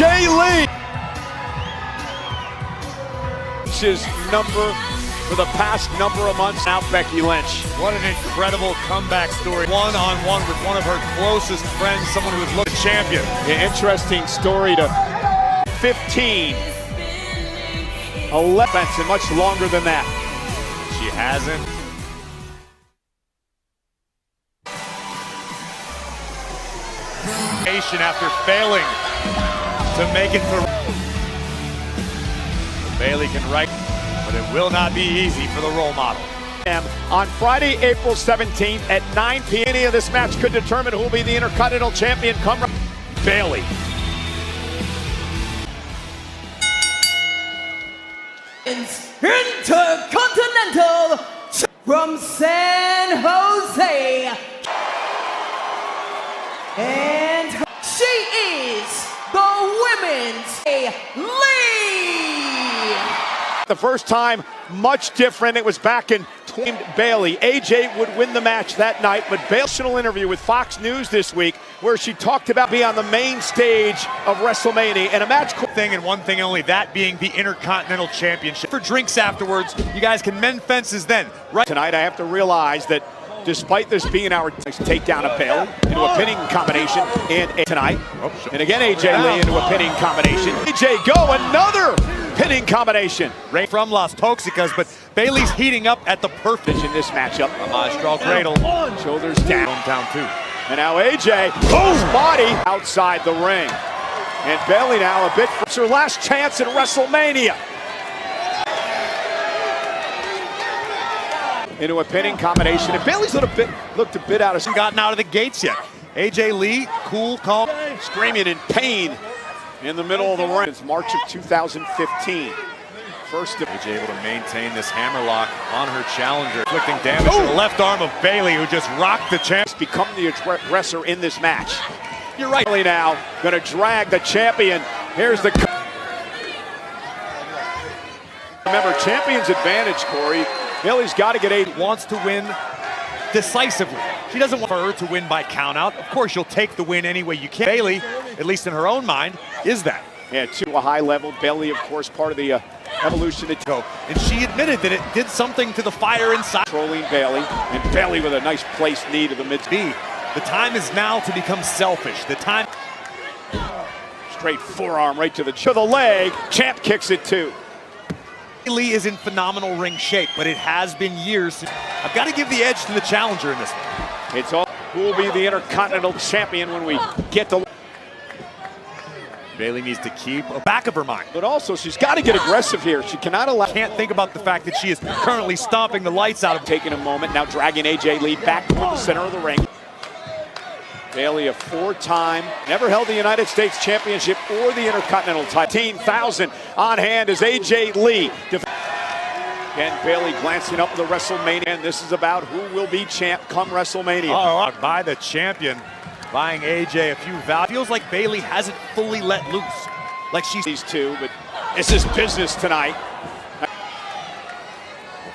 AJ Lee. His number for the past number of months. Now Becky Lynch. What an incredible comeback story. One-on-one with one of her closest friends, someone who has looked champion. Yeah, interesting story to 15. 11 and much longer than that. She hasn't. After failing to make it through. Bayley can write, but it will not be easy for the role model. On Friday, April 17th at 9 p.m. Any of this match could determine who will be the Intercontinental Champion. Come Bayley. Intercontinental from San Jose. And she is the women's lead. The first time, much different. It was back in Bayley. AJ would win the match that night, but Bayley's interview with Fox News this week where she talked about being on the main stage of WrestleMania and a match thing and one thing only, that being the Intercontinental Championship. For drinks afterwards, you guys can mend fences then. Right tonight, I have to realize that despite this being our takedown of Bayley into a pinning combination, and tonight, and again AJ Lee into a pinning combination. AJ go, another pinning combination. Right from Las Toxicas, but Bayley's heating up at the perfect in this matchup. A Maestral cradle, shoulders down. Down too. And now AJ, his body outside the ring. And Bayley now a bit, it's her last chance at WrestleMania. Into a pinning combination, and Bayley's looked a bit out of. Hasn't gotten out of the gates yet. AJ Lee, cool, calm, screaming in pain in the middle of the ring. It's March of 2015. First, AJ able to maintain this hammerlock on her challenger, inflicting damage to the left arm of Bayley, who just rocked the champ. Become the aggressor in this match. You're right. Bayley now going to drag the champion. Here's the. Remember, champion's advantage, Corey. Bayley's got to get 8. Wants to win decisively. She doesn't want her to win by countout. Of course, you'll take the win any way you can. Bayley, at least in her own mind, is that. Yeah, to a high level. Bayley, of course, part of the evolution to go. And she admitted that it did something to the fire inside. Controlling Bayley, and Bayley with a nice placed knee to the mid-B. The time is now to become selfish. The time. Straight forearm right to the leg. Champ kicks it too. Lee is in phenomenal ring shape, but it has been years. I've got to give the edge to the challenger in this one. It's all who will be the Intercontinental Champion when we get the. Bayley needs to keep a back of her mind. But also, she's got to get aggressive here. She cannot allow. Can't think about the fact that she is currently stomping the lights out of. Taking a moment, now dragging AJ Lee back toward the center of the ring. Bayley, a 4-time, never held the United States Championship or the Intercontinental title. 15,000 on hand as AJ Lee. Again, Bayley glancing up the WrestleMania, and this is about who will be champ come WrestleMania. Oh, by the champion, buying AJ a few vows. Feels like Bayley hasn't fully let loose. Like she's these two, but this is business tonight. Well,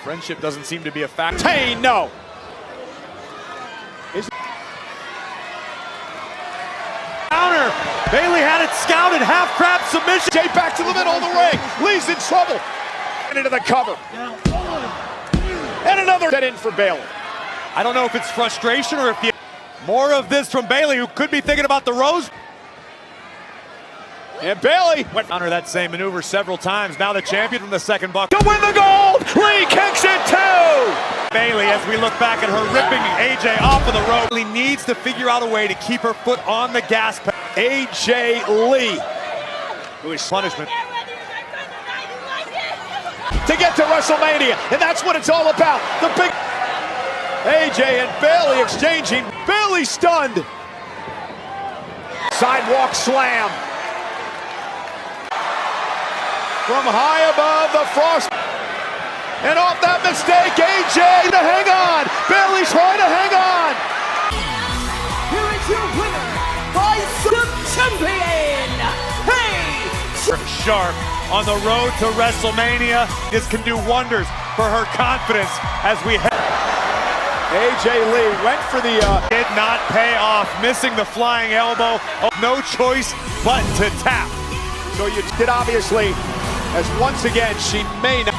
friendship doesn't seem to be a factor. Tain, no. Counter. Bayley had it scouted, half crab submission. Jay back to the middle of the ring. Lee's in trouble. And into the cover. And another set in for Bayley. I don't know if it's frustration or if more of this from Bayley, who could be thinking about the rose. And Bayley went under that same maneuver several times. Now the champion from the second buck. To win the gold. Lee kicks it too. Bayley, as we look back at her ripping AJ off of the rope, Bayley needs to figure out a way to keep her foot on the gas pedal. AJ Lee, who is punishment to get to WrestleMania, and that's what it's all about. The big AJ and Bayley exchanging. Bayley stunned. Sidewalk slam. From high above the frost. And off that mistake, AJ to hang on. Bayley's trying to hang on. Here is your winner by champion. Hey! Sharp on the road to WrestleMania. This can do wonders for her confidence as we head. AJ Lee went for the did not pay off, missing the flying elbow. Oh, no choice but to tap. So you did obviously, as once again she may not.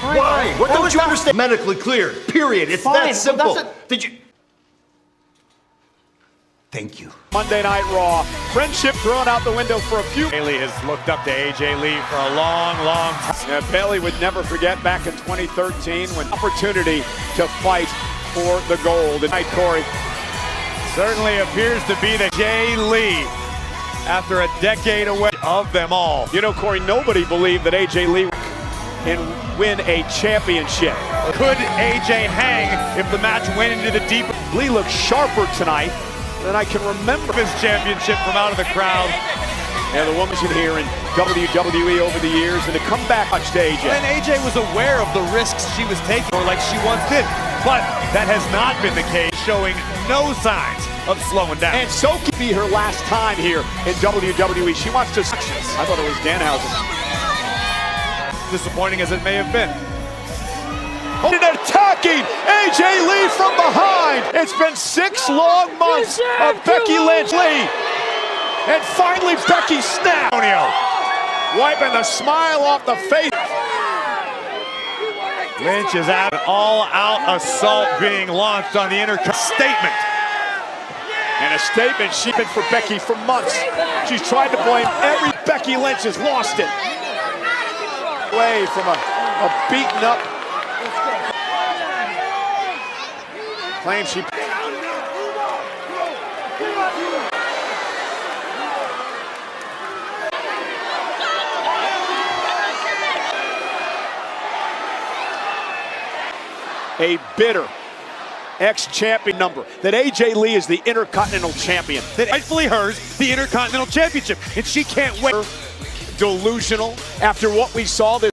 Why? What don't you understand? Medically cleared. Period. It's that simple. Did you? Thank you. Monday Night Raw. Friendship thrown out the window for a few. Bayley has looked up to AJ Lee for a long, long time. Yeah, Bayley would never forget back in 2013 when opportunity to fight for the gold. Tonight, Corey. Certainly appears to be the AJ Lee after a decade away of them all. You know, Corey, nobody believed that AJ Lee can win a championship. Could AJ hang if the match went into the deep? Lee looks sharper tonight than I can remember. His championship from out of the crowd. Yeah, the woman's in here in WWE over the years, and to come back much to AJ. And AJ was aware of the risks she was taking, or like she once did. But that has not been the case, showing no signs of slowing down. And so could be her last time here in WWE. She wants to. I thought it was Danhausen. Disappointing as it may have been. And attacking AJ Lee from behind. It's been 6 long months of Becky Lynch. Lee. And finally Becky snapped. Wiping the smile off the face. Lynch is out. An all-out assault being launched on the statement. And a statement she's been for Becky for months. She's tried to blame every Becky Lynch has lost it. Away from a beaten up. Claims she. A bitter ex-champion number that AJ Lee is the Intercontinental Champion. That rightfully hers, the Intercontinental Championship, and she can't wait. Delusional after what we saw this